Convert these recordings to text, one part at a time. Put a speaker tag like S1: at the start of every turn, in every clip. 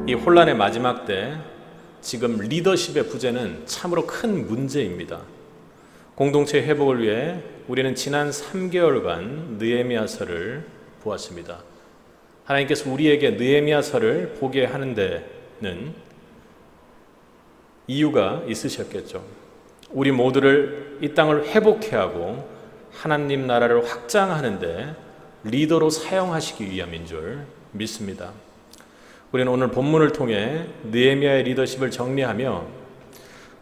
S1: 이 혼란의 마지막 때 지금 리더십의 부재는 참으로 큰 문제입니다. 공동체 회복을 위해 우리는 지난 3개월간 느헤미야서를 보았습니다. 하나님께서 우리에게 느헤미야서를 보게 하는 데는 이유가 있으셨겠죠. 우리 모두를 이 땅을 회복해 하고 하나님 나라를 확장하는 데 리더로 사용하시기 위함인 줄 믿습니다. 우리는 오늘 본문을 통해 느헤미야의 리더십을 정리하며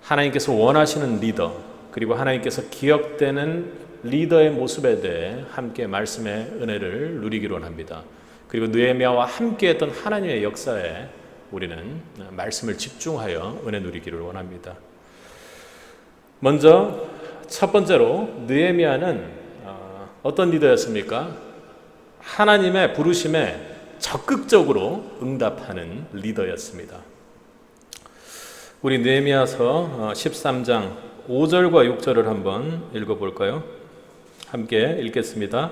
S1: 하나님께서 원하시는 리더, 그리고 하나님께서 기억되는 리더의 모습에 대해 함께 말씀의 은혜를 누리기로 합니다. 그리고 느헤미야와 함께했던 하나님의 역사에 우리는 말씀을 집중하여 은혜 누리기를 원합니다. 먼저 첫 번째로 느헤미야는 어떤 리더였습니까? 하나님의 부르심에 적극적으로 응답하는 리더였습니다. 우리 느헤미야서 13장 5절과 6절을 한번 읽어볼까요? 함께 읽겠습니다.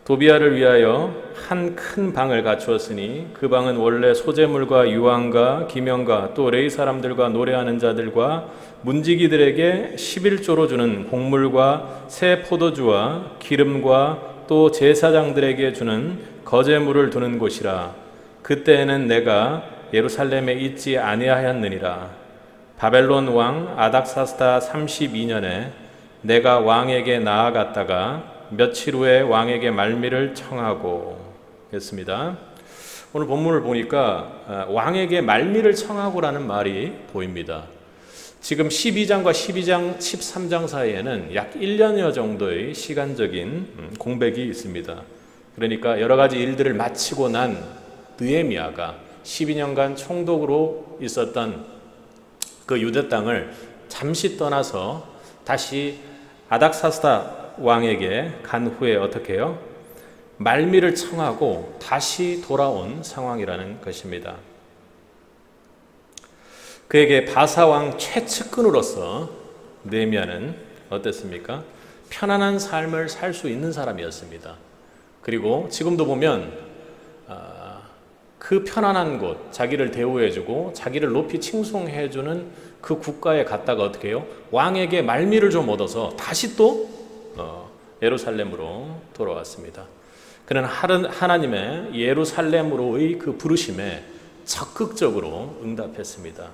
S1: 도비야를 위하여 한 큰 방을 갖추었으니 그 방은 원래 소재물과 유황과 기명과 또 레위 사람들과 노래하는 자들과 문지기들에게 11조로 주는 곡물과 새 포도주와 기름과 또 제사장들에게 주는 거제물을 두는 곳이라. 그때에는 내가 예루살렘에 있지 아니하였느니라. 바벨론 왕 아닥사스다 32년에 내가 왕에게 나아갔다가 며칠 후에 왕에게 말미를 청하고 했습니다. 오늘 본문을 보니까 왕에게 말미를 청하고라는 말이 보입니다. 지금 12장과 13장 사이에는 약 1년여 정도의 시간적인 공백이 있습니다. 그러니까 여러 가지 일들을 마치고 난 느헤미야가 12년간 총독으로 있었던 그 유대 땅을 잠시 떠나서 다시 아닥사스다 왕에게 간 후에 어떻게 해요? 말미를 청하고 다시 돌아온 상황이라는 것입니다. 그에게 바사왕 최측근으로서 느헤미야는 어땠습니까? 편안한 삶을 살 수 있는 사람이었습니다. 그리고 지금도 보면 그 편안한 곳, 자기를 대우해주고 자기를 높이 칭송해주는 그 국가에 갔다가 어떻게 해요? 왕에게 말미를 좀 얻어서 다시 또 예루살렘으로 돌아왔습니다. 그는 하나님의 예루살렘으로의 그 부르심에 적극적으로 응답했습니다.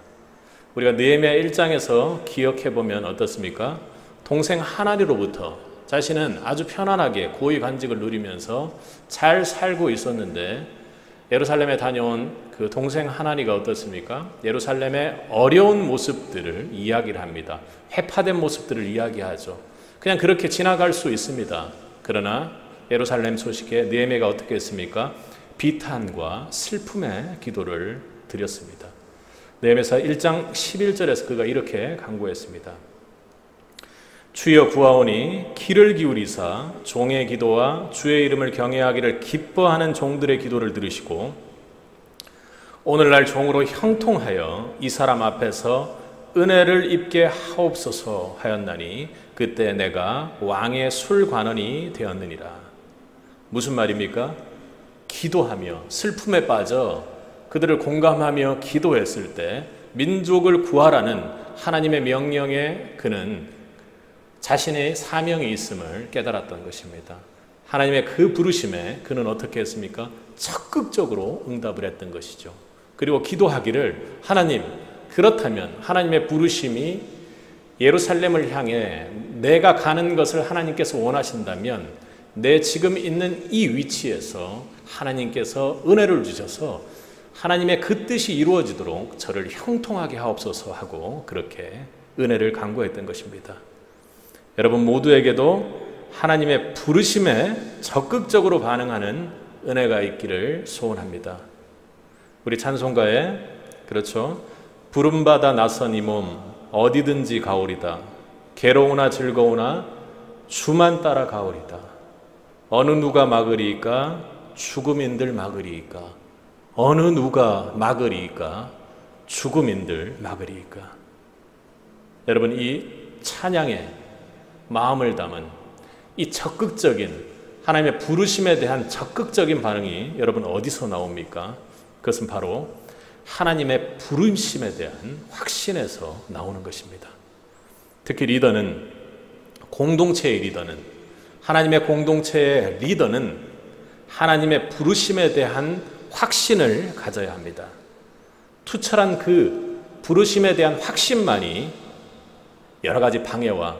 S1: 우리가 느헤미야 1장에서 기억해보면 어떻습니까? 동생 하나니로부터 자신은 아주 편안하게 고위 관직을 누리면서 잘 살고 있었는데 예루살렘에 다녀온 그 동생 하나니가 어떻습니까? 예루살렘의 어려운 모습들을 이야기를 합니다. 해파된 모습들을 이야기하죠. 그냥 그렇게 지나갈 수 있습니다. 그러나 예루살렘 소식에 느헤미야가 어떻게 했습니까? 비탄과 슬픔의 기도를 드렸습니다. 느헤미야서 1장 11절에서 그가 이렇게 간구했습니다. 주여 구하오니 귀를 기울이사 종의 기도와 주의 이름을 경외하기를 기뻐하는 종들의 기도를 들으시고 오늘날 종으로 형통하여 이 사람 앞에서 은혜를 입게 하옵소서 하였나니 그때 내가 왕의 술관원이 되었느니라. 무슨 말입니까? 기도하며 슬픔에 빠져 그들을 공감하며 기도했을 때 민족을 구하라는 하나님의 명령에 그는 자신의 사명이 있음을 깨달았던 것입니다. 하나님의 그 부르심에 그는 어떻게 했습니까? 적극적으로 응답을 했던 것이죠. 그리고 기도하기를 하나님, 그렇다면 하나님의 부르심이 예루살렘을 향해 내가 가는 것을 하나님께서 원하신다면 내 지금 있는 이 위치에서 하나님께서 은혜를 주셔서 하나님의 그 뜻이 이루어지도록 저를 형통하게 하옵소서 하고 그렇게 은혜를 간구했던 것입니다. 여러분 모두에게도 하나님의 부르심에 적극적으로 반응하는 은혜가 있기를 소원합니다. 우리 찬송가에 그렇죠. 부름받아 나선 이 몸 어디든지 가오리다. 괴로우나 즐거우나 주만 따라 가오리다. 어느 누가 막으리이까 죽음인들 막으리이까. 어느 누가 막으리이까 죽음인들 막으리이까. 여러분, 이 찬양에 마음을 담은 이 적극적인 하나님의 부르심에 대한 적극적인 반응이 여러분 어디서 나옵니까? 그것은 바로 하나님의 부르심에 대한 확신에서 나오는 것입니다. 특히 리더는, 공동체의 리더는, 하나님의 공동체의 리더는 하나님의 부르심에 대한 확신을 가져야 합니다. 투철한 그 부르심에 대한 확신만이 여러 가지 방해와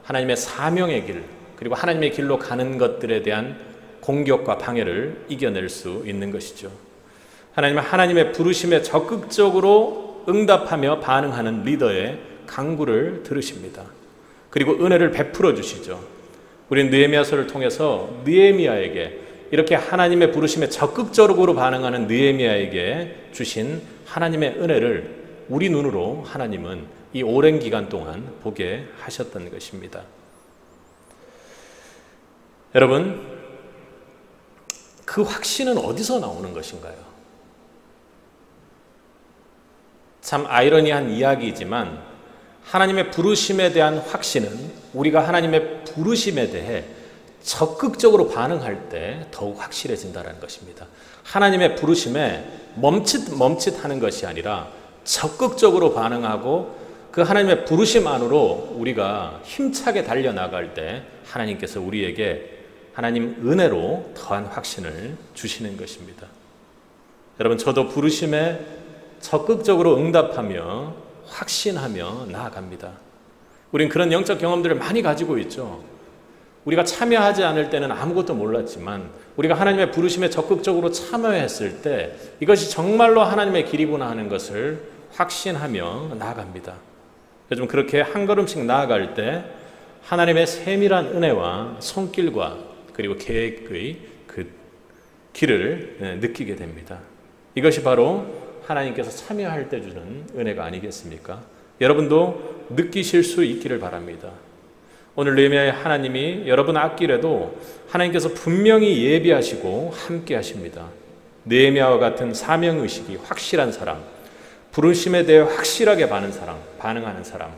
S1: 하나님의 사명의 길, 그리고 하나님의 길로 가는 것들에 대한 공격과 방해를 이겨낼 수 있는 것이죠. 하나님은 하나님의 부르심에 적극적으로 응답하며 반응하는 리더의 간구를 들으십니다. 그리고 은혜를 베풀어 주시죠. 우리는 느헤미야서를 통해서 느헤미야에게, 이렇게 하나님의 부르심에 적극적으로 반응하는 느헤미야에게 주신 하나님의 은혜를 우리 눈으로 하나님은 이 오랜 기간 동안 보게 하셨던 것입니다. 여러분, 그 확신은 어디서 나오는 것인가요? 참 아이러니한 이야기이지만 하나님의 부르심에 대한 확신은 우리가 하나님의 부르심에 대해 적극적으로 반응할 때 더욱 확실해진다는 것입니다. 하나님의 부르심에 멈칫하는 것이 아니라 적극적으로 반응하고 그 하나님의 부르심 안으로 우리가 힘차게 달려나갈 때 하나님께서 우리에게 하나님 은혜로 더한 확신을 주시는 것입니다. 여러분, 저도 부르심에 적극적으로 응답하며 확신하며 나아갑니다. 우린 그런 영적 경험들을 많이 가지고 있죠. 우리가 참여하지 않을 때는 아무것도 몰랐지만 우리가 하나님의 부르심에 적극적으로 참여했을 때 이것이 정말로 하나님의 길이구나 하는 것을 확신하며 나아갑니다. 요즘 그렇게 한 걸음씩 나아갈 때 하나님의 세밀한 은혜와 손길과 그리고 계획의 그 길을 느끼게 됩니다. 이것이 바로 하나님께서 참여할 때 주는 은혜가 아니겠습니까? 여러분도 느끼실 수 있기를 바랍니다. 오늘 느헤미야의 하나님이 여러분 앞길에도 하나님께서 분명히 예비하시고 함께 하십니다. 느헤미야와 같은 사명의식이 확실한 사람, 부르심에 대해 확실하게 반응하는 사람,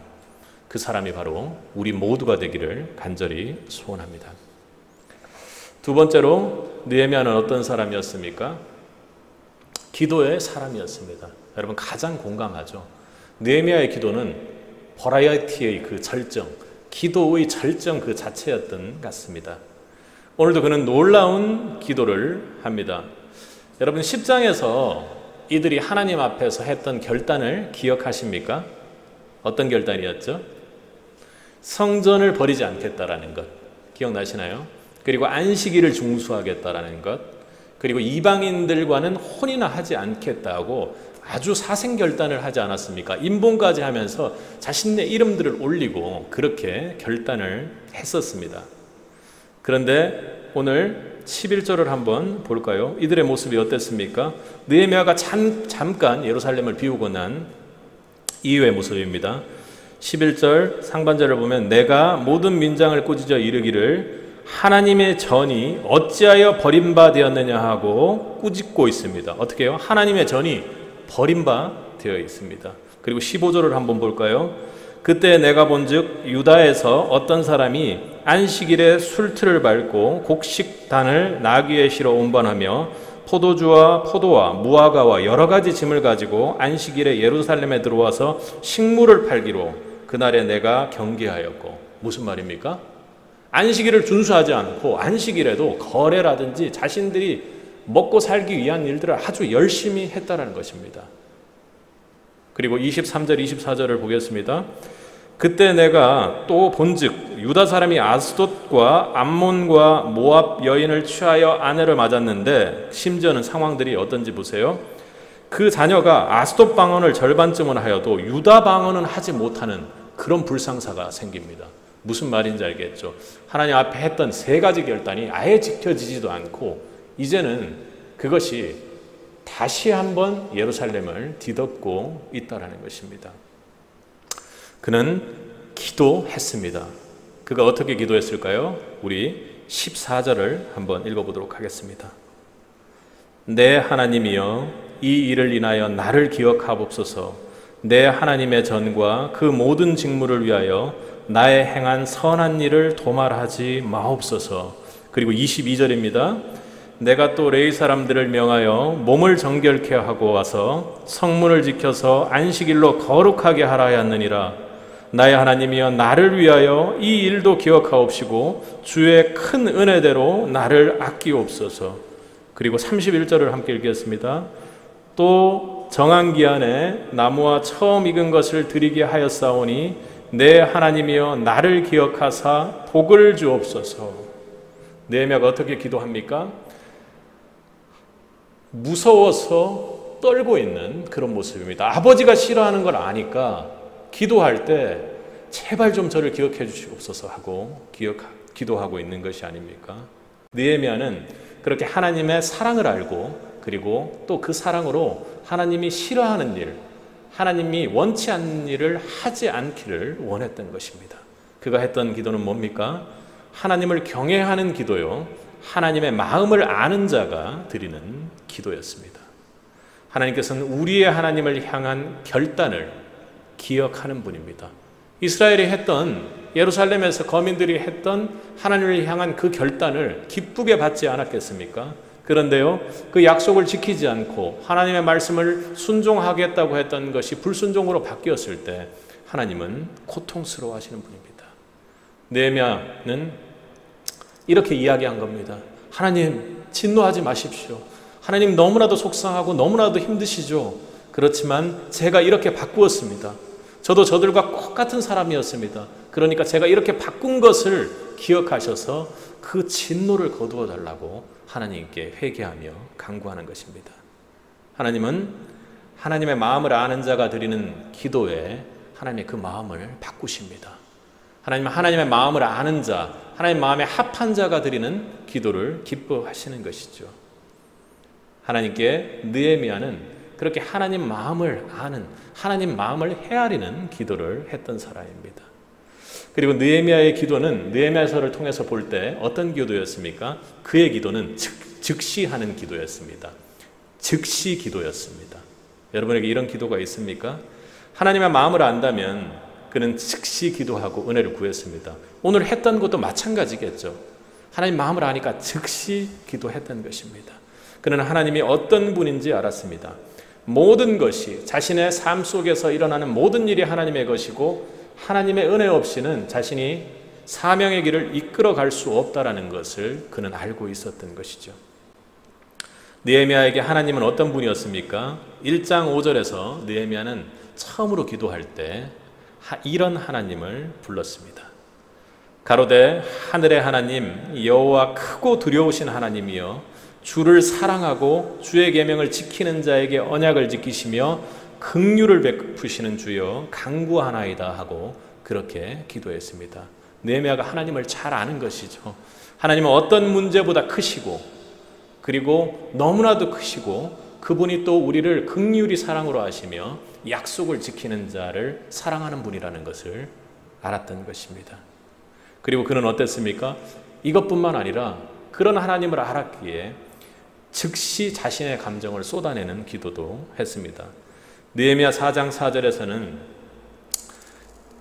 S1: 그 사람이 바로 우리 모두가 되기를 간절히 소원합니다. 두 번째로 느헤미야는 어떤 사람이었습니까? 기도의 사람이었습니다. 여러분 가장 공감하죠. 느헤미야의 기도는 버라이어티의 그 절정, 기도의 절정 그 자체였던 것 같습니다. 오늘도 그는 놀라운 기도를 합니다. 여러분 10장에서 이들이 하나님 앞에서 했던 결단을 기억하십니까? 어떤 결단이었죠? 성전을 버리지 않겠다라는 것 기억나시나요? 그리고 안식일을 중수하겠다라는 것, 그리고 이방인들과는 혼인을 하지 않겠다고 아주 사생결단을 하지 않았습니까? 인본까지 하면서 자신의 이름들을 올리고 그렇게 결단을 했었습니다. 그런데 오늘 11절을 한번 볼까요? 이들의 모습이 어땠습니까? 느헤미야가 잠깐 예루살렘을 비우고 난 이후의 모습입니다. 11절 상반절을 보면 내가 모든 민장을 꾸짖어 이르기를 하나님의 전이 어찌하여 버림받았느냐 하고 꾸짖고 있습니다. 어떻게 해요? 하나님의 전이 버림받되어 있습니다. 그리고 15절을 한번 볼까요? 그때 내가 본즉 유다에서 어떤 사람이 안식일에 술틀을 밟고 곡식단을 나귀에 실어 운반하며 포도주와 포도와 무화과와 여러 가지 짐을 가지고 안식일에 예루살렘에 들어와서 식물을 팔기로 그날에 내가 경계하였고. 무슨 말입니까? 안식일을 준수하지 않고 안식일에도 거래라든지 자신들이 먹고 살기 위한 일들을 아주 열심히 했다는 것입니다. 그리고 23절 24절을 보겠습니다. 그때 내가 또 본즉 유다 사람이 아스돗과 암몬과 모압 여인을 취하여 아내를 맞았는데, 심지어는 상황들이 어떤지 보세요. 그 자녀가 아스돗 방언을 절반쯤은 하여도 유다 방언은 하지 못하는 그런 불상사가 생깁니다. 무슨 말인지 알겠죠? 하나님 앞에 했던 세 가지 결단이 아예 지켜지지도 않고 이제는 그것이 다시 한번 예루살렘을 뒤덮고 있다라는 것입니다. 그는 기도했습니다. 그가 어떻게 기도했을까요? 우리 14절을 한번 읽어보도록 하겠습니다. 내 하나님이여 이 일을 인하여 나를 기억하옵소서. 내 하나님의 전과 그 모든 직무를 위하여 나의 행한 선한 일을 도말하지 마옵소서. 그리고 22절입니다. 내가 또 레위 사람들을 명하여 몸을 정결케 하고 와서 성문을 지켜서 안식일로 거룩하게 하라 하였느니라. 나의 하나님이여 나를 위하여 이 일도 기억하옵시고 주의 큰 은혜대로 나를 아끼옵소서. 그리고 31절을 함께 읽겠습니다. 또 정한 기한에 나무와 처음 익은 것을 드리게 하였사오니 내 하나님이여 나를 기억하사 복을 주옵소서. 느헤미야가 어떻게 기도합니까? 무서워서 떨고 있는 그런 모습입니다. 아버지가 싫어하는 걸 아니까 기도할 때 제발 좀 저를 기억해 주시옵소서 하고 기도하고 있는 것이 아닙니까? 느헤미야는 그렇게 하나님의 사랑을 알고 그리고 또 그 사랑으로 하나님이 싫어하는 일, 하나님이 원치 않는 일을 하지 않기를 원했던 것입니다. 그가 했던 기도는 뭡니까? 하나님을 경외하는 기도요, 하나님의 마음을 아는 자가 드리는 기도였습니다. 하나님께서는 우리의 하나님을 향한 결단을 기억하는 분입니다. 이스라엘이 했던, 예루살렘에서 거민들이 했던 하나님을 향한 그 결단을 기쁘게 받지 않았겠습니까? 그런데요, 그 약속을 지키지 않고 하나님의 말씀을 순종하겠다고 했던 것이 불순종으로 바뀌었을 때 하나님은 고통스러워 하시는 분입니다. 느헤미야는 이렇게 이야기한 겁니다. 하나님, 진노하지 마십시오. 하나님, 너무나도 속상하고 너무나도 힘드시죠. 그렇지만 제가 이렇게 바꾸었습니다. 저도 저들과 똑같은 사람이었습니다. 그러니까 제가 이렇게 바꾼 것을 기억하셔서 그 진노를 거두어 달라고 하나님께 회개하며 간구하는 것입니다. 하나님은 하나님의 마음을 아는 자가 드리는 기도에 하나님의 그 마음을 바꾸십니다. 하나님은 하나님의 마음을 아는 자, 하나님 마음에 합한 자가 드리는 기도를 기뻐하시는 것이죠. 하나님께 느헤미야는 그렇게 하나님 마음을 아는, 하나님 마음을 헤아리는 기도를 했던 사람입니다. 그리고 느헤미야의 기도는 느헤미야서를 통해서 볼 때 어떤 기도였습니까? 그의 기도는 즉시 하는 기도였습니다. 즉시 기도였습니다. 여러분에게 이런 기도가 있습니까? 하나님의 마음을 안다면 그는 즉시 기도하고 은혜를 구했습니다. 오늘 했던 것도 마찬가지겠죠. 하나님 마음을 아니까 즉시 기도했던 것입니다. 그는 하나님이 어떤 분인지 알았습니다. 모든 것이, 자신의 삶 속에서 일어나는 모든 일이 하나님의 것이고 하나님의 은혜 없이는 자신이 사명의 길을 이끌어갈 수 없다라는 것을 그는 알고 있었던 것이죠. 느헤미야에게 하나님은 어떤 분이었습니까? 1장 5절에서 느헤미야는 처음으로 기도할 때 이런 하나님을 불렀습니다. 가로되 하늘의 하나님 여호와 크고 두려우신 하나님이여 주를 사랑하고 주의 계명을 지키는 자에게 언약을 지키시며 긍휼을 베푸시는 주여 간구하나이다 하고 그렇게 기도했습니다. 느헤미야가 하나님을 잘 아는 것이죠. 하나님은 어떤 문제보다 크시고 그리고 너무나도 크시고 그분이 또 우리를 긍휼히 사랑으로 하시며 약속을 지키는 자를 사랑하는 분이라는 것을 알았던 것입니다. 그리고 그는 어땠습니까? 이것뿐만 아니라 그런 하나님을 알았기에 즉시 자신의 감정을 쏟아내는 기도도 했습니다. 느헤미야 4장 4절에서는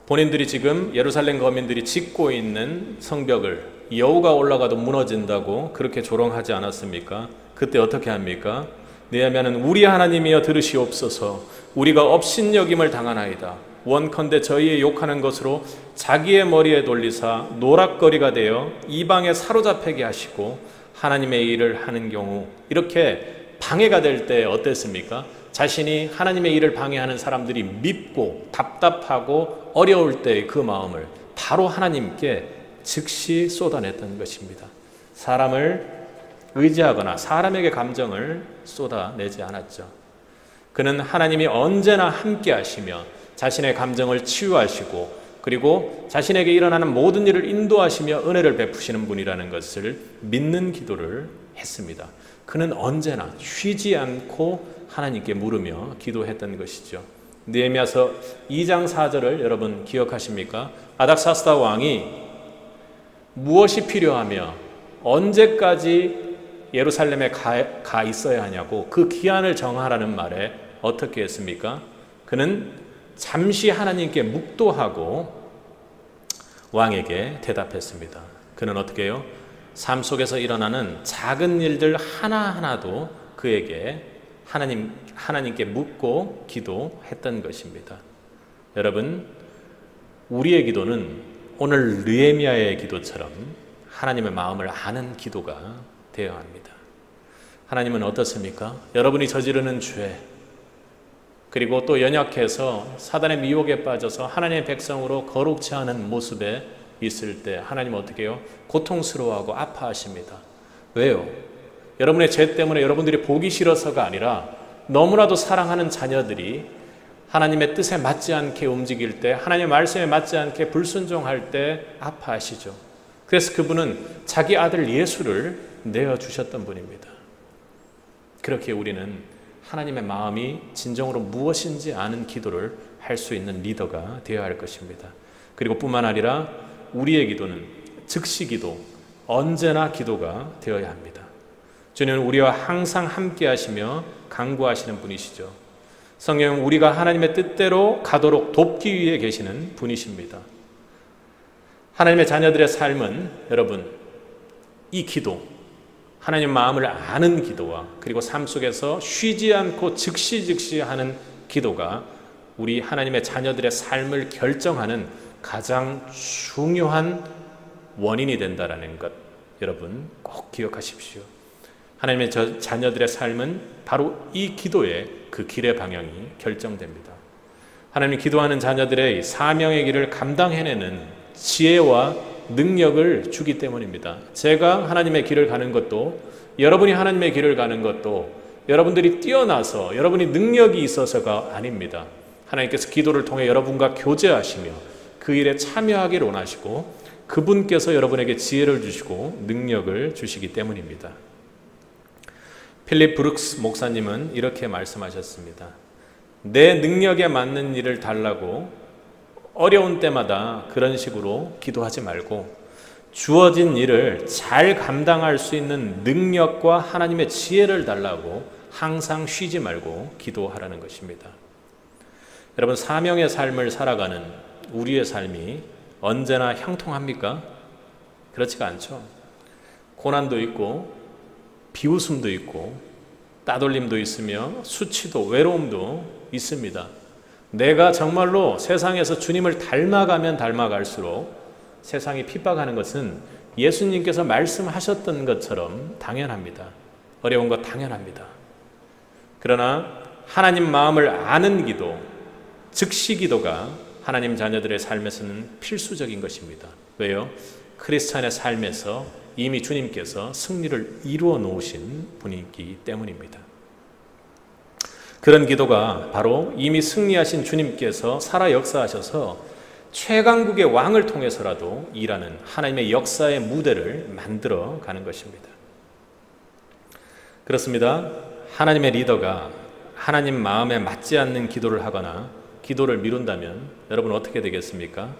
S1: 본인들이 지금 예루살렘 거민들이 짓고 있는 성벽을 여우가 올라가도 무너진다고 그렇게 조롱하지 않았습니까? 그때 어떻게 합니까? 느헤미야는 우리 하나님이여 들으시옵소서. 우리가 업신여김을 당하나이다. 원컨대 저희의 욕하는 것으로 자기의 머리에 돌리사 노락거리가 되어 이방에 사로잡히게 하시고 하나님의 일을 하는 경우 이렇게 방해가 될 때 어땠습니까? 자신이 하나님의 일을 방해하는 사람들이 밉고 답답하고 어려울 때의 그 마음을 바로 하나님께 즉시 쏟아냈던 것입니다. 사람을 의지하거나 사람에게 감정을 쏟아내지 않았죠. 그는 하나님이 언제나 함께 하시며 자신의 감정을 치유하시고 그리고 자신에게 일어나는 모든 일을 인도하시며 은혜를 베푸시는 분이라는 것을 믿는 기도를 했습니다. 그는 언제나 쉬지 않고 하나님께 물으며 기도했던 것이죠. 느헤미야서 2장 4절을 여러분 기억하십니까? 아닥사스다 왕이 무엇이 필요하며 언제까지 예루살렘에 가 있어야 하냐고 그 기한을 정하라는 말에 어떻게 했습니까? 그는 잠시 하나님께 묵도하고 왕에게 대답했습니다. 그는 어떻게 해요? 삶 속에서 일어나는 작은 일들 하나하나도 그에게 하나님께 묻고 기도했던 것입니다. 여러분, 우리의 기도는 오늘 느헤미야의 기도처럼 하나님의 마음을 아는 기도가 되어야 합니다. 하나님은 어떻습니까? 여러분이 저지르는 죄, 그리고 또 연약해서 사단의 미혹에 빠져서 하나님의 백성으로 거룩지 않은 모습에 있을 때 하나님은 어떻게 해요? 고통스러워하고 아파하십니다. 왜요? 여러분의 죄 때문에 여러분들이 보기 싫어서가 아니라 너무나도 사랑하는 자녀들이 하나님의 뜻에 맞지 않게 움직일 때, 하나님의 말씀에 맞지 않게 불순종할 때 아파하시죠. 그래서 그분은 자기 아들 예수를 내어주셨던 분입니다. 그렇게 우리는 하나님의 마음이 진정으로 무엇인지 아는 기도를 할 수 있는 리더가 되어야 할 것입니다. 그리고 뿐만 아니라 우리의 기도는 즉시 기도, 언제나 기도가 되어야 합니다. 주님은 우리와 항상 함께 하시며 강구하시는 분이시죠. 성령은 우리가 하나님의 뜻대로 가도록 돕기 위해 계시는 분이십니다. 하나님의 자녀들의 삶은 여러분, 이 기도, 하나님 마음을 아는 기도와 그리고 삶 속에서 쉬지 않고 즉시 하는 기도가 우리 하나님의 자녀들의 삶을 결정하는 가장 중요한 원인이 된다는 것, 여러분 꼭 기억하십시오. 하나님의 자녀들의 삶은 바로 이 기도의 그 길의 방향이 결정됩니다. 하나님 기도하는 자녀들의 사명의 길을 감당해내는 지혜와 능력을 주기 때문입니다. 제가 하나님의 길을 가는 것도, 여러분이 하나님의 길을 가는 것도 여러분들이 뛰어나서 여러분이 능력이 있어서가 아닙니다. 하나님께서 기도를 통해 여러분과 교제하시며 그 일에 참여하기를 원하시고 그분께서 여러분에게 지혜를 주시고 능력을 주시기 때문입니다. 필립 브룩스 목사님은 이렇게 말씀하셨습니다. 내 능력에 맞는 일을 달라고 어려운 때마다 그런 식으로 기도하지 말고 주어진 일을 잘 감당할 수 있는 능력과 하나님의 지혜를 달라고 항상 쉬지 말고 기도하라는 것입니다. 여러분, 사명의 삶을 살아가는 우리의 삶이 언제나 형통합니까? 그렇지가 않죠. 고난도 있고 비웃음도 있고 따돌림도 있으며 수치도 외로움도 있습니다. 내가 정말로 세상에서 주님을 닮아가면 닮아갈수록 세상이 핍박하는 것은 예수님께서 말씀하셨던 것처럼 당연합니다. 어려운 것 당연합니다. 그러나 하나님 마음을 아는 기도, 즉시 기도가 하나님 자녀들의 삶에서는 필수적인 것입니다. 왜요? 크리스찬의 삶에서 이미 주님께서 승리를 이루어 놓으신 분이기 때문입니다. 그런 기도가 바로 이미 승리하신 주님께서 살아 역사하셔서 최강국의 왕을 통해서라도 일하는 하나님의 역사의 무대를 만들어 가는 것입니다. 그렇습니다. 하나님의 리더가 하나님 마음에 맞지 않는 기도를 하거나 기도를 미룬다면 여러분 어떻게 되겠습니까?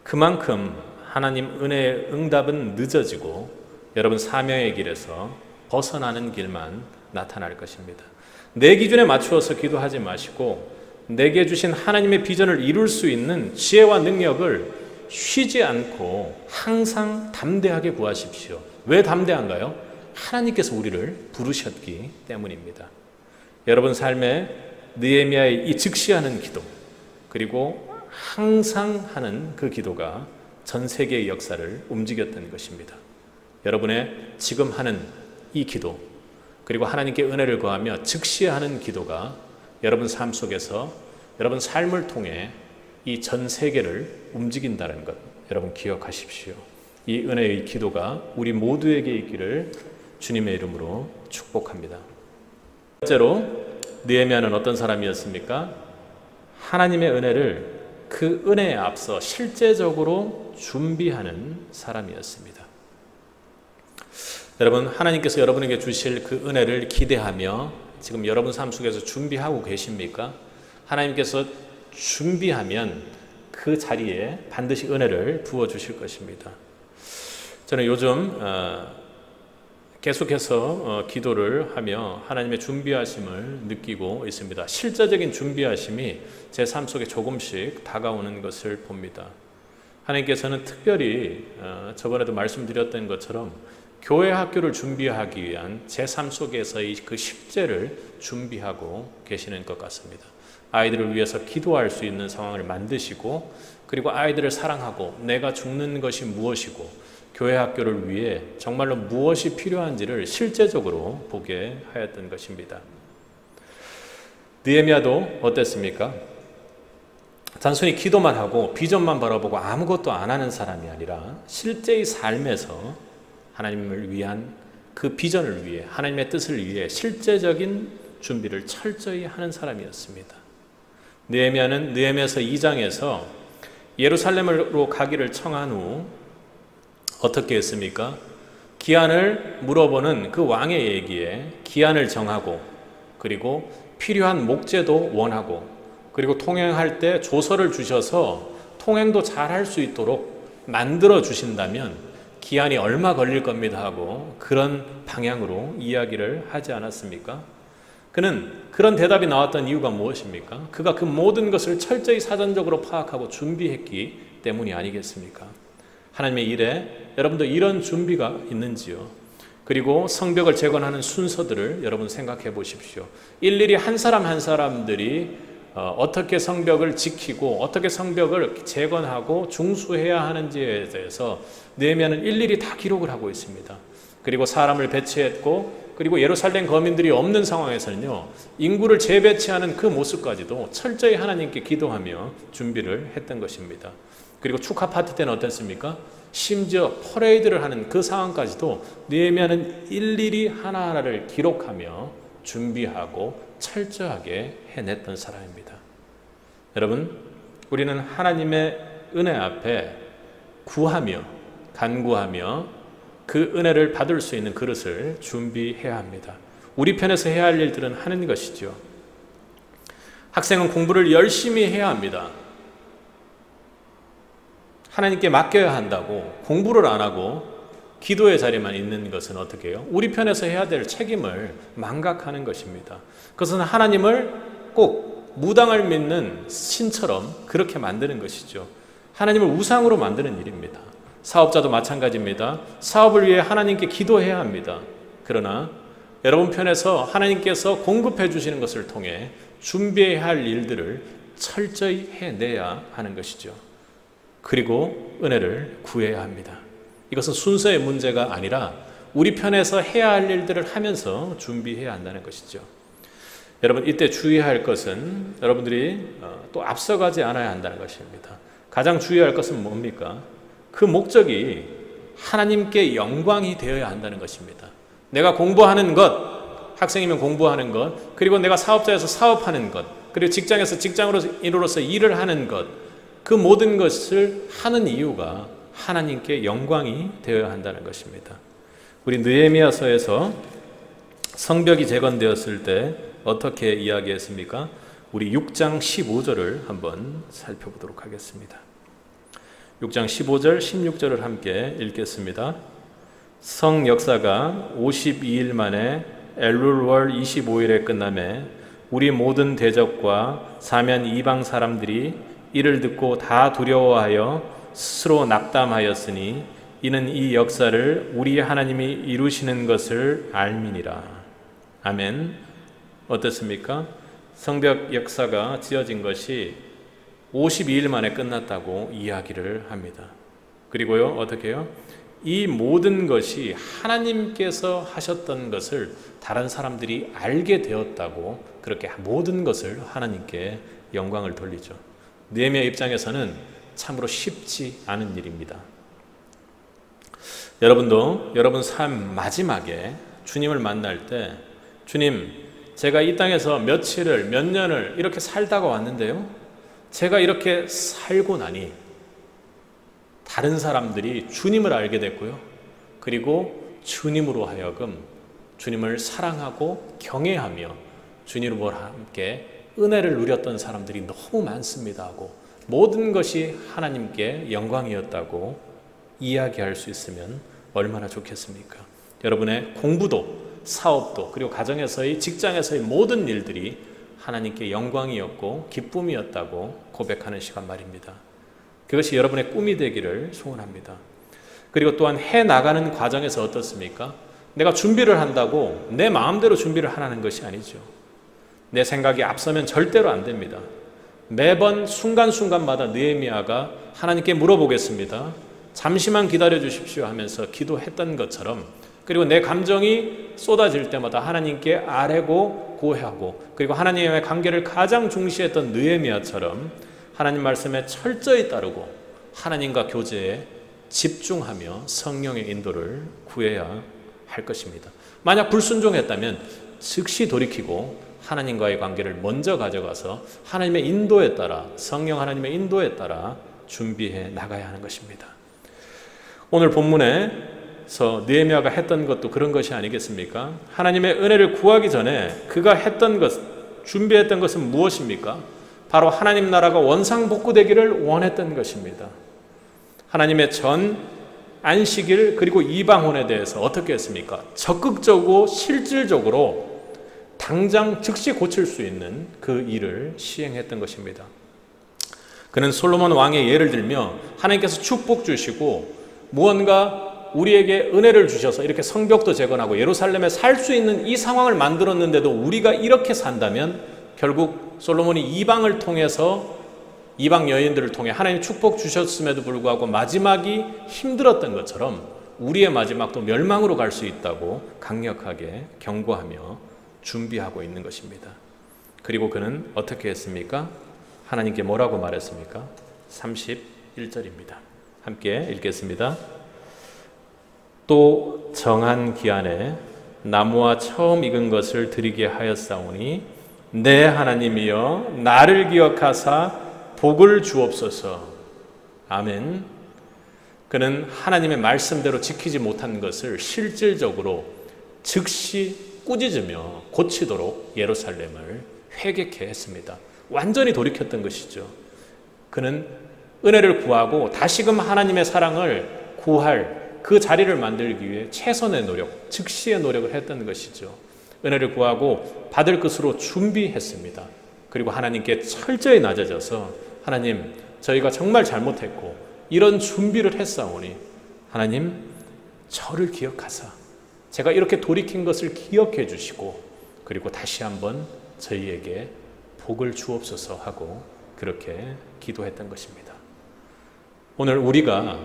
S1: 그만큼 하나님 은혜의 응답은 늦어지고 여러분 사명의 길에서 벗어나는 길만 나타날 것입니다. 내 기준에 맞추어서 기도하지 마시고 내게 주신 하나님의 비전을 이룰 수 있는 지혜와 능력을 쉬지 않고 항상 담대하게 구하십시오. 왜 담대한가요? 하나님께서 우리를 부르셨기 때문입니다. 여러분 삶에 느헤미야의 이 즉시하는 기도, 그리고 항상 하는 그 기도가 전 세계의 역사를 움직였던 것입니다. 여러분의 지금 하는 이 기도, 그리고 하나님께 은혜를 구하며 즉시하는 기도가 여러분 삶 속에서 여러분 삶을 통해 이 전 세계를 움직인다는 것 여러분 기억하십시오. 이 은혜의 기도가 우리 모두에게 있기를 주님의 이름으로 축복합니다. 번째로 느헤미야는 어떤 사람이었습니까? 하나님의 은혜를 그 은혜에 앞서 실제적으로 준비하는 사람이었습니다. 여러분, 하나님께서 여러분에게 주실 그 은혜를 기대하며 지금 여러분 삶 속에서 준비하고 계십니까? 하나님께서 준비하면 그 자리에 반드시 은혜를 부어주실 것입니다. 저는 요즘 계속해서 기도를 하며 하나님의 준비하심을 느끼고 있습니다. 실제적인 준비하심이 제 삶 속에 조금씩 다가오는 것을 봅니다. 하나님께서는 특별히 저번에도 말씀드렸던 것처럼 교회 학교를 준비하기 위한 제 삶 속에서의 그 실제를 준비하고 계시는 것 같습니다. 아이들을 위해서 기도할 수 있는 상황을 만드시고, 그리고 아이들을 사랑하고 내가 죽는 것이 무엇이고 교회 학교를 위해 정말로 무엇이 필요한지를 실제적으로 보게 하였던 것입니다. 느헤미야도 어땠습니까? 단순히 기도만 하고 비전만 바라보고 아무것도 안 하는 사람이 아니라 실제의 삶에서 하나님을 위한 그 비전을 위해, 하나님의 뜻을 위해 실제적인 준비를 철저히 하는 사람이었습니다. 느헤미야는 느헤미야서 2장에서 예루살렘으로 가기를 청한 후 어떻게 했습니까? 기한을 물어보는 그 왕의 얘기에 기한을 정하고, 그리고 필요한 목재도 원하고, 그리고 통행할 때 조서를 주셔서 통행도 잘 할 수 있도록 만들어 주신다면 기한이 얼마 걸릴 겁니다 하고 그런 방향으로 이야기를 하지 않았습니까? 그는 그런 대답이 나왔던 이유가 무엇입니까? 그가 그 모든 것을 철저히 사전적으로 파악하고 준비했기 때문이 아니겠습니까? 하나님의 일에 여러분도 이런 준비가 있는지요? 그리고 성벽을 재건하는 순서들을 여러분 생각해 보십시오. 일일이 한 사람 한 사람들이 어떻게 성벽을 지키고 어떻게 성벽을 재건하고 중수해야 하는지에 대해서 느헤미야는 일일이 다 기록을 하고 있습니다. 그리고 사람을 배치했고, 그리고 예루살렘 거민들이 없는 상황에서는요, 인구를 재배치하는 그 모습까지도 철저히 하나님께 기도하며 준비를 했던 것입니다. 그리고 축하 파티 때는 어땠습니까? 심지어 퍼레이드를 하는 그 상황까지도 느헤미야는 일일이 하나하나를 기록하며 준비하고 철저하게 해냈던 사람입니다. 여러분, 우리는 하나님의 은혜 앞에 구하며 간구하며 그 은혜를 받을 수 있는 그릇을 준비해야 합니다. 우리 편에서 해야 할 일들은 하는 것이죠. 학생은 공부를 열심히 해야 합니다. 하나님께 맡겨야 한다고 공부를 안 하고 기도의 자리만 있는 것은 어떻게 해요? 우리 편에서 해야 될 책임을 망각하는 것입니다. 그것은 하나님을 꼭 무당을 믿는 신처럼 그렇게 만드는 것이죠. 하나님을 우상으로 만드는 일입니다. 사업자도 마찬가지입니다. 사업을 위해 하나님께 기도해야 합니다. 그러나 여러분 편에서 하나님께서 공급해 주시는 것을 통해 준비해야 할 일들을 철저히 해내야 하는 것이죠. 그리고 은혜를 구해야 합니다. 이것은 순서의 문제가 아니라 우리 편에서 해야 할 일들을 하면서 준비해야 한다는 것이죠. 여러분, 이때 주의해야 할 것은 여러분들이 또 앞서가지 않아야 한다는 것입니다. 가장 주의할 것은 뭡니까? 그 목적이 하나님께 영광이 되어야 한다는 것입니다. 내가 공부하는 것, 학생이면 공부하는 것, 그리고 내가 사업자에서 사업하는 것, 그리고 직장에서 직장인으로서 일을 하는 것, 그 모든 것을 하는 이유가 하나님께 영광이 되어야 한다는 것입니다. 우리 느헤미야서에서 성벽이 재건되었을 때 어떻게 이야기했습니까? 우리 6장 15절을 한번 살펴보도록 하겠습니다. 6장 15절, 16절을 함께 읽겠습니다. 성 역사가 52일 만에 엘룰월 25일에 끝나매 우리 모든 대적과 사면 이방 사람들이 이를 듣고 다 두려워하여 스스로 낙담하였으니 이는 이 역사를 우리 하나님이 이루시는 것을 알미니라. 아멘. 어떻습니까? 성벽 역사가 지어진 것이 52일 만에 끝났다고 이야기를 합니다. 그리고요, 어떻게 해요? 이 모든 것이 하나님께서 하셨던 것을 다른 사람들이 알게 되었다고 그렇게 모든 것을 하나님께 영광을 돌리죠. 느헤미야 입장에서는 참으로 쉽지 않은 일입니다. 여러분도 여러분 삶 마지막에 주님을 만날 때, 주님, 제가 이 땅에서 며칠을, 몇 년을 이렇게 살다가 왔는데요, 제가 이렇게 살고 나니 다른 사람들이 주님을 알게 됐고요, 그리고 주님으로 하여금 주님을 사랑하고 경외하며 주님과 함께 은혜를 누렸던 사람들이 너무 많습니다 하고 모든 것이 하나님께 영광이었다고 이야기할 수 있으면 얼마나 좋겠습니까? 여러분의 공부도, 사업도, 그리고 가정에서의, 직장에서의 모든 일들이 하나님께 영광이었고 기쁨이었다고 고백하는 시간 말입니다. 그것이 여러분의 꿈이 되기를 소원합니다. 그리고 또한 해나가는 과정에서 어떻습니까? 내가 준비를 한다고 내 마음대로 준비를 하라는 것이 아니죠. 내 생각이 앞서면 절대로 안 됩니다. 매번 순간순간마다 느헤미야가 하나님께 물어보겠습니다. 잠시만 기다려 주십시오 하면서 기도했던 것처럼, 그리고 내 감정이 쏟아질 때마다 하나님께 아뢰고 고해하고, 그리고 하나님의 관계를 가장 중시했던 느헤미야처럼 하나님 말씀에 철저히 따르고 하나님과 교제에 집중하며 성령의 인도를 구해야 할 것입니다. 만약 불순종했다면 즉시 돌이키고 하나님과의 관계를 먼저 가져가서 하나님의 인도에 따라, 성령 하나님의 인도에 따라 준비해 나가야 하는 것입니다. 오늘 본문에서 느헤미야가 했던 것도 그런 것이 아니겠습니까? 하나님의 은혜를 구하기 전에 그가 했던 것, 준비했던 것은 무엇입니까? 바로 하나님 나라가 원상복구되기를 원했던 것입니다. 하나님의 전 안식일 그리고 이방혼에 대해서 어떻게 했습니까? 적극적으로 실질적으로 당장 즉시 고칠 수 있는 그 일을 시행했던 것입니다. 그는 솔로몬 왕의 예를 들며 하나님께서 축복 주시고 무언가 우리에게 은혜를 주셔서 이렇게 성벽도 재건하고 예루살렘에 살 수 있는 이 상황을 만들었는데도 우리가 이렇게 산다면 결국 솔로몬이 이방을 통해서, 이방 여인들을 통해 하나님 축복 주셨음에도 불구하고 마지막이 힘들었던 것처럼 우리의 마지막도 멸망으로 갈 수 있다고 강력하게 경고하며 준비하고 있는 것입니다. 그리고 그는 어떻게 했습니까? 하나님께 뭐라고 말했습니까? 31절입니다. 함께 읽겠습니다. 또 정한 기한에 나무와 처음 익은 것을 드리게 하였사오니 내 하나님이여 나를 기억하사 복을 주옵소서. 아멘. 그는 하나님의 말씀대로 지키지 못한 것을 실질적으로 즉시 꾸짖으며 고치도록 예루살렘을 회개케 했습니다. 완전히 돌이켰던 것이죠. 그는 은혜를 구하고 다시금 하나님의 사랑을 구할 그 자리를 만들기 위해 최선의 노력, 즉시의 노력을 했던 것이죠. 은혜를 구하고 받을 것으로 준비했습니다. 그리고 하나님께 철저히 낮아져서 하나님, 저희가 정말 잘못했고 이런 준비를 했사오니 하나님, 저를 기억하사 제가 이렇게 돌이킨 것을 기억해 주시고 그리고 다시 한번 저희에게 복을 주옵소서 하고 그렇게 기도했던 것입니다. 오늘 우리가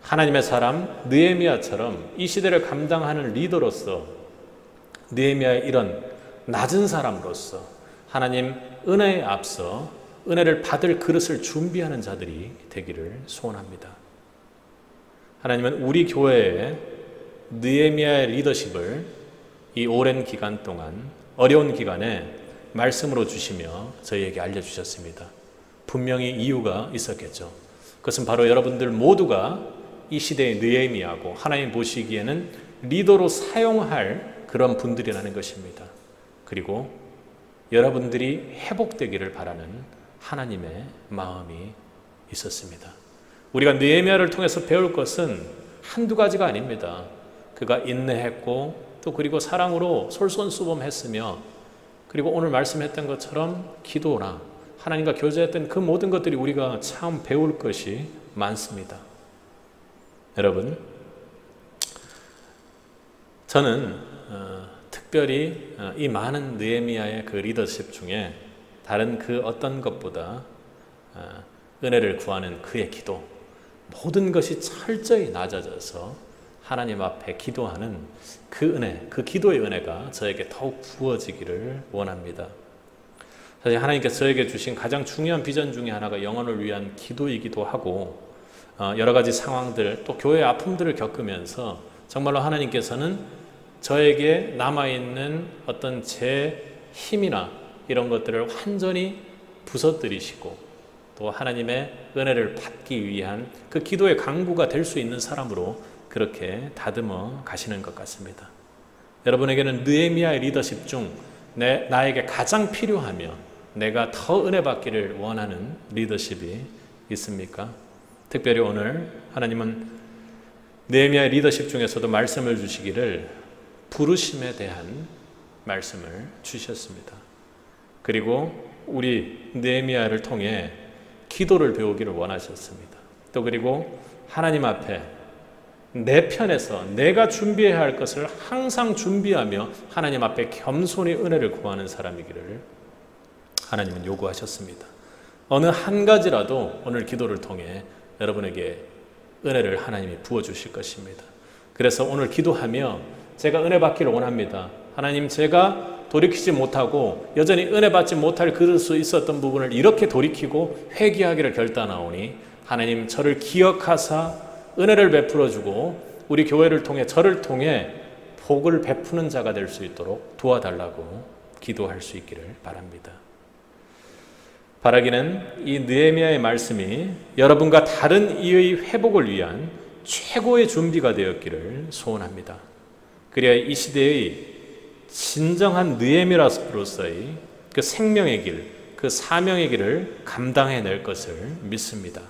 S1: 하나님의 사람 느헤미야처럼 이 시대를 감당하는 리더로서, 느헤미야의 이런 낮은 사람으로서 하나님 은혜에 앞서 은혜를 받을 그릇을 준비하는 자들이 되기를 소원합니다. 하나님은 우리 교회에 느헤미야의 리더십을 이 오랜 기간 동안, 어려운 기간에 말씀으로 주시며 저희에게 알려주셨습니다. 분명히 이유가 있었겠죠. 그것은 바로 여러분들 모두가 이 시대의 느헤미야고 하나님 보시기에는 리더로 사용할 그런 분들이라는 것입니다. 그리고 여러분들이 회복되기를 바라는 하나님의 마음이 있었습니다. 우리가 느헤미야를 통해서 배울 것은 한두 가지가 아닙니다. 그가 인내했고 또 그리고 사랑으로 솔선수범했으며 그리고 오늘 말씀했던 것처럼 기도나 하나님과 교제했던 그 모든 것들이 우리가 참 배울 것이 많습니다. 여러분, 저는 특별히 이 많은 느헤미야의 그 리더십 중에 다른 그 어떤 것보다 은혜를 구하는 그의 기도, 모든 것이 철저히 낮아져서 하나님 앞에 기도하는 그 은혜, 그 기도의 은혜가 저에게 더욱 부어지기를 원합니다. 사실 하나님께서 저에게 주신 가장 중요한 비전 중에 하나가 영혼을 위한 기도이기도 하고 여러 가지 상황들 또 교회의 아픔들을 겪으면서 정말로 하나님께서는 저에게 남아있는 어떤 제 힘이나 이런 것들을 완전히 부서뜨리시고 또 하나님의 은혜를 받기 위한 그 기도의 강구가 될 수 있는 사람으로 그렇게 다듬어 가시는 것 같습니다. 여러분에게는 느헤미야의 리더십 중 나에게 가장 필요하며 내가 더 은혜 받기를 원하는 리더십이 있습니까? 특별히 오늘 하나님은 느헤미야의 리더십 중에서도 말씀을 주시기를 부르심에 대한 말씀을 주셨습니다. 그리고 우리 느헤미야를 통해 기도를 배우기를 원하셨습니다. 또 그리고 하나님 앞에 내 편에서 내가 준비해야 할 것을 항상 준비하며 하나님 앞에 겸손히 은혜를 구하는 사람이기를 하나님은 요구하셨습니다. 어느 한 가지라도 오늘 기도를 통해 여러분에게 은혜를 하나님이 부어주실 것입니다. 그래서 오늘 기도하며 제가 은혜 받기를 원합니다. 하나님, 제가 돌이키지 못하고 여전히 은혜 받지 못할 그럴 수 있었던 부분을 이렇게 돌이키고 회개하기를 결단하오니 하나님, 저를 기억하사 은혜를 베풀어주고 우리 교회를 통해 저를 통해 복을 베푸는 자가 될 수 있도록 도와달라고 기도할 수 있기를 바랍니다. 바라기는 이 느헤미야의 말씀이 여러분과 다른 이의 회복을 위한 최고의 준비가 되었기를 소원합니다. 그래야 이 시대의 진정한 느헤미야로서의 그 생명의 길, 그 사명의 길을 감당해낼 것을 믿습니다.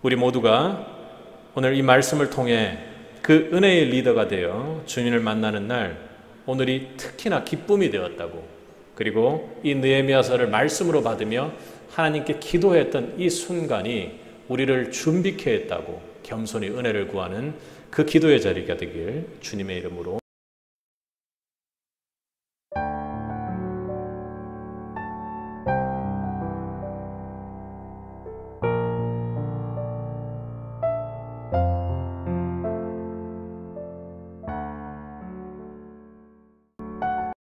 S1: 우리 모두가 오늘 이 말씀을 통해 그 은혜의 리더가 되어 주님을 만나는 날, 오늘이 특히나 기쁨이 되었다고, 그리고 이 느헤미야서를 말씀으로 받으며 하나님께 기도했던 이 순간이 우리를 준비케 했다고 겸손히 은혜를 구하는 그 기도의 자리가 되길 주님의 이름으로